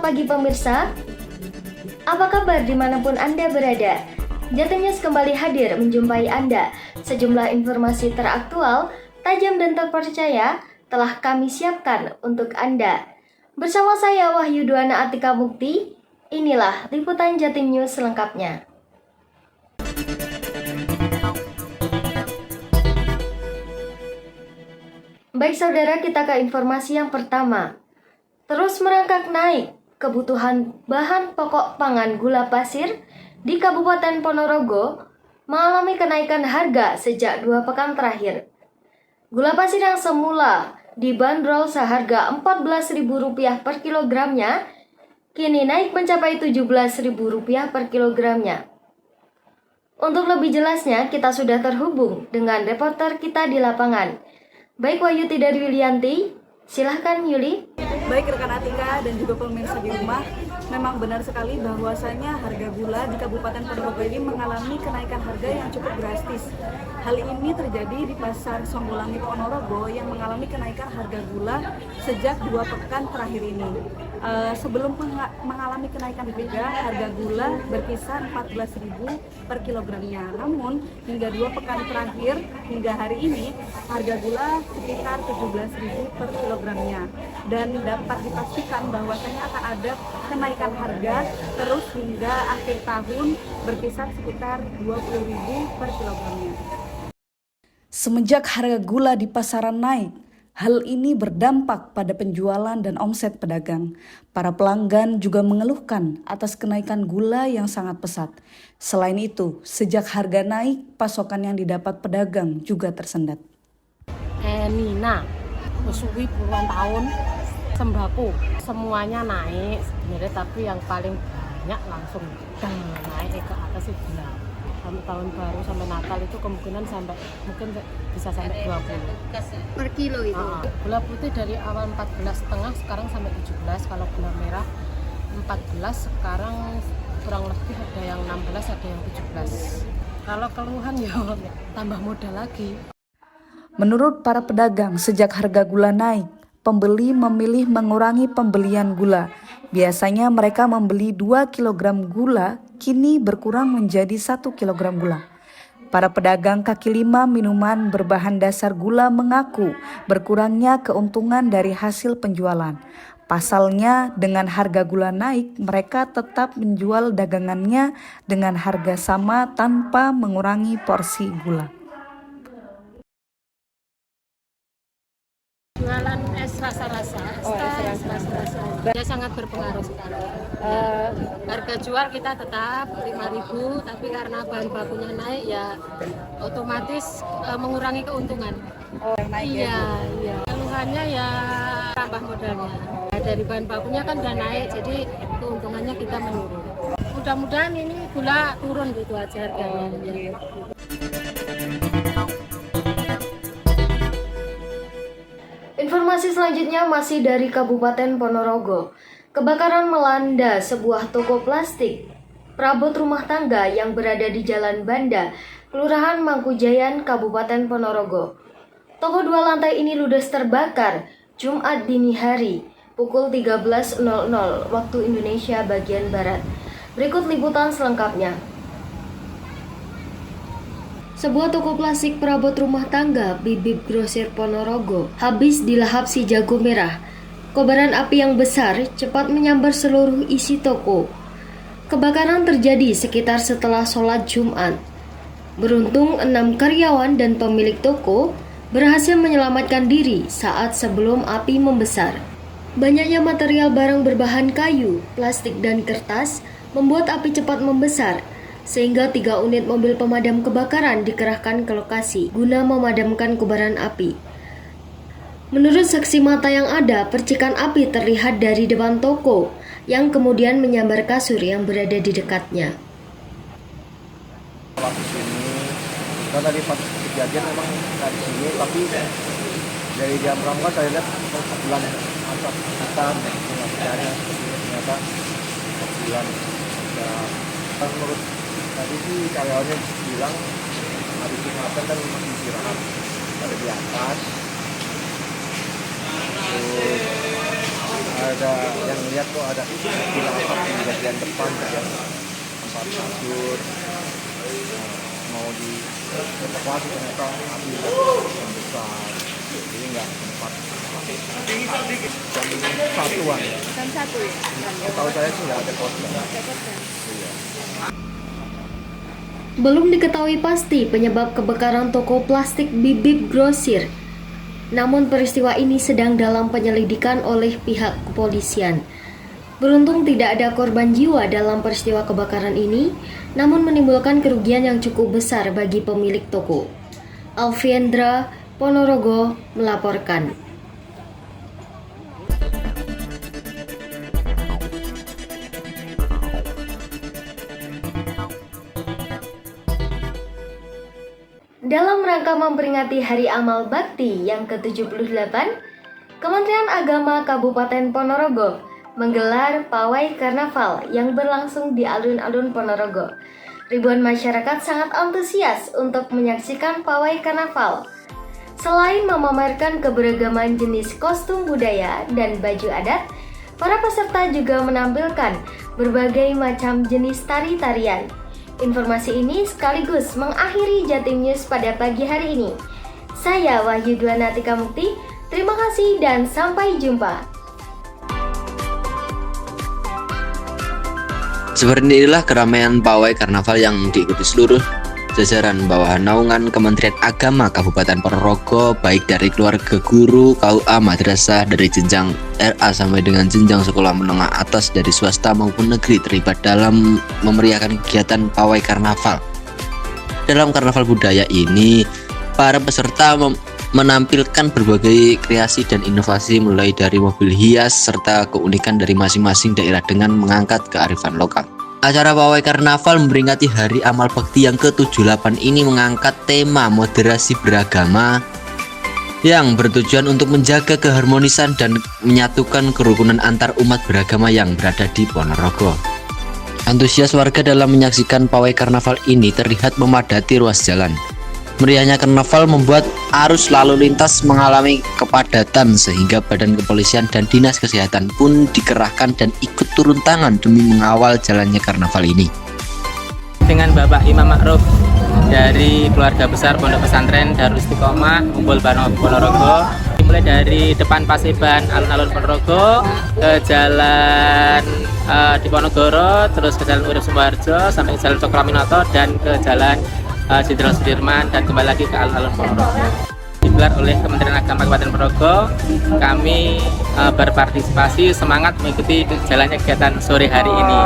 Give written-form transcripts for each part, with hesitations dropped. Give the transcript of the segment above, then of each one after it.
pagi pemirsa. Apa kabar dimanapun Anda berada? Jatim News kembali hadir menjumpai Anda. Sejumlah informasi teraktual, tajam dan terpercaya telah kami siapkan untuk Anda. Bersama saya Wahyu Duana Atika Mukti, inilah liputan Jatim News selengkapnya. Baik saudara, kita ke informasi yang pertama. Terus merangkak naik kebutuhan bahan pokok pangan gula pasir di Kabupaten Ponorogo mengalami kenaikan harga sejak 2 pekan terakhir. Gula pasir yang semula dibanderol seharga Rp14.000 per kilogramnya, kini naik mencapai Rp17.000 per kilogramnya. Untuk lebih jelasnya, kita sudah terhubung dengan reporter kita di lapangan. Baik Wayuti dari Yulianti, silahkan Yuli. Baik rekan Atika dan juga pemirsa di rumah, memang benar sekali bahwasanya harga gula di Kabupaten Ponorogo ini mengalami kenaikan harga yang cukup drastis. Hal ini terjadi di Pasar Songgolangit Ponorogo yang mengalami kenaikan harga gula sejak 2 pekan terakhir ini. Sebelum mengalami kenaikan harga gula berkisar Rp14.000 per kilogramnya. Namun hingga 2 pekan terakhir hingga hari ini harga gula sekitar Rp17.000 per kilogramnya. Dan dapat dipastikan bahwasanya akan ada kenaikan harga terus hingga akhir tahun berkisar sekitar Rp20.000 per kilogramnya. Semenjak harga gula di pasaran naik, hal ini berdampak pada penjualan dan omset pedagang. Para pelanggan juga mengeluhkan atas kenaikan gula yang sangat pesat. Selain itu, sejak harga naik, pasokan yang didapat pedagang juga tersendat. Nina, suwi puluhan tahun, sembako semuanya naik sebenarnya, tapi yang paling banyak langsung naik ke atas itu gula. Sampai tahun baru sampai Natal itu kemungkinan mungkin bisa sampai 20 Per kilo itu? Gula putih dari awal 14,5 sekarang sampai 17. Kalau gula merah 14, sekarang kurang lebih ada yang 16, ada yang 17. Kalau keluhan ya tambah modal lagi. Menurut para pedagang, sejak harga gula naik, pembeli memilih mengurangi pembelian gula. Biasanya mereka membeli 2 kg gula, kini berkurang menjadi 1 kg gula. Para pedagang kaki lima minuman berbahan dasar gula mengaku berkurangnya keuntungan dari hasil penjualan. Pasalnya, dengan harga gula naik, mereka tetap menjual dagangannya dengan harga sama tanpa mengurangi porsi gula. Jualan es rasa-rasa, es rasa-rasa. Dia sangat berpengaruh sekali. Harga jual kita tetap 5.000, tapi karena bahan bakunya naik ya otomatis mengurangi keuntungan. Iya. Keluhannya ya tambah modalnya. Dari bahan bakunya kan udah naik, jadi keuntungannya kita menurun. Mudah-mudahan ini gula turun gitu aja harganya. Informasi selanjutnya masih dari Kabupaten Ponorogo. Kebakaran melanda sebuah toko plastik perabot rumah tangga yang berada di Jalan Banda, Kelurahan Mangkujayan, Kabupaten Ponorogo. Toko 2 lantai ini ludes terbakar Jumat dini hari pukul 13.00 waktu Indonesia bagian Barat. Berikut liputan selengkapnya. Sebuah toko plastik perabot rumah tangga Bibib Grosir Ponorogo habis dilahap si jago merah. Kobaran api yang besar cepat menyambar seluruh isi toko. Kebakaran terjadi sekitar setelah sholat Jumat. Beruntung 6 karyawan dan pemilik toko berhasil menyelamatkan diri saat sebelum api membesar. Banyaknya material barang berbahan kayu, plastik dan kertas membuat api cepat membesar, sehingga 3 unit mobil pemadam kebakaran dikerahkan ke lokasi guna memadamkan kobaran api. Menurut saksi mata yang ada, percikan api terlihat dari depan toko yang kemudian menyambar kasur yang berada di dekatnya. Di sini, kan tadi pas kejadian memang di sini, tapi dari jam berapa saya lihat bulan asap hitam, ternyata bulan. Menurut tadi sih karyawannya bilang habis Jumatan kan masih istirahat ada di atas. Terus ada yang lihat kok ada kilatan di bagian depan ya, tempat tidur mau dievakuasi ternyata api yang besar, jadi nggak sempat jam satuan ya. Jam 1 ya? Setahu saya sih nggak ada korban. Iya. Belum diketahui pasti penyebab kebakaran toko plastik Bibib Grosir. Namun peristiwa ini sedang dalam penyelidikan oleh pihak kepolisian. Beruntung tidak ada korban jiwa dalam peristiwa kebakaran ini, namun menimbulkan kerugian yang cukup besar bagi pemilik toko. Alfiendra, Ponorogo melaporkan. Dalam rangka memperingati Hari Amal Bakti yang ke-78, Kementerian Agama Kabupaten Ponorogo menggelar pawai karnaval yang berlangsung di alun-alun Ponorogo. Ribuan masyarakat sangat antusias untuk menyaksikan pawai karnaval. Selain memamerkan keberagaman jenis kostum budaya dan baju adat, para peserta juga menampilkan berbagai macam jenis tari-tarian. Informasi ini sekaligus mengakhiri Jatim News pada pagi hari ini. Saya Wahyu Dwanati Kamukti, terima kasih dan sampai jumpa. Seperti inilah keramaian pawai karnaval yang diikuti seluruh jajaran bawahan naungan Kementerian Agama Kabupaten Ponorogo, baik dari keluarga guru, KUA, madrasah, dari jenjang RA sampai dengan jenjang sekolah menengah atas, dari swasta maupun negeri, terlibat dalam memeriahkan kegiatan pawai karnaval. Dalam karnaval budaya ini, para peserta menampilkan berbagai kreasi dan inovasi mulai dari mobil hias serta keunikan dari masing-masing daerah dengan mengangkat kearifan lokal. Acara pawai karnaval memperingati Hari Amal Bakti yang ke-78 ini mengangkat tema moderasi beragama yang bertujuan untuk menjaga keharmonisan dan menyatukan kerukunan antar umat beragama yang berada di Ponorogo. Antusias warga dalam menyaksikan pawai karnaval ini terlihat memadati ruas jalan. Meriahnya karnaval membuat arus lalu lintas mengalami kepadatan sehingga Badan Kepolisian dan Dinas Kesehatan pun dikerahkan dan ikut turun tangan demi mengawal jalannya karnaval ini. Dengan Bapak Imam Ma'ruf dari keluarga besar Pondok Pesantren Darul Istiqomah Umbul Ponorogo, dimulai dari depan Paseban alun-alun Ponorogo ke jalan di Ponorogo, terus ke jalan Urip Sumoharjo sampai ke jalan Cokroaminoto dan ke jalan Jenderal Sudirman dan kembali lagi ke alun-alun Ponorogo. Digelar oleh Kementerian Agama Kabupaten Ponorogo, kami berpartisipasi semangat mengikuti jalannya kegiatan sore hari ini.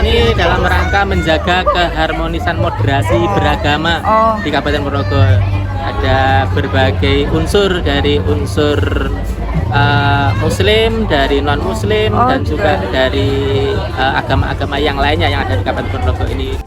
Ini dalam rangka menjaga keharmonisan moderasi beragama di Kabupaten Ponorogo. Ada berbagai unsur, dari unsur Muslim, dari non-Muslim, dan juga dari agama-agama yang lainnya yang ada di Kabupaten Ponorogo ini.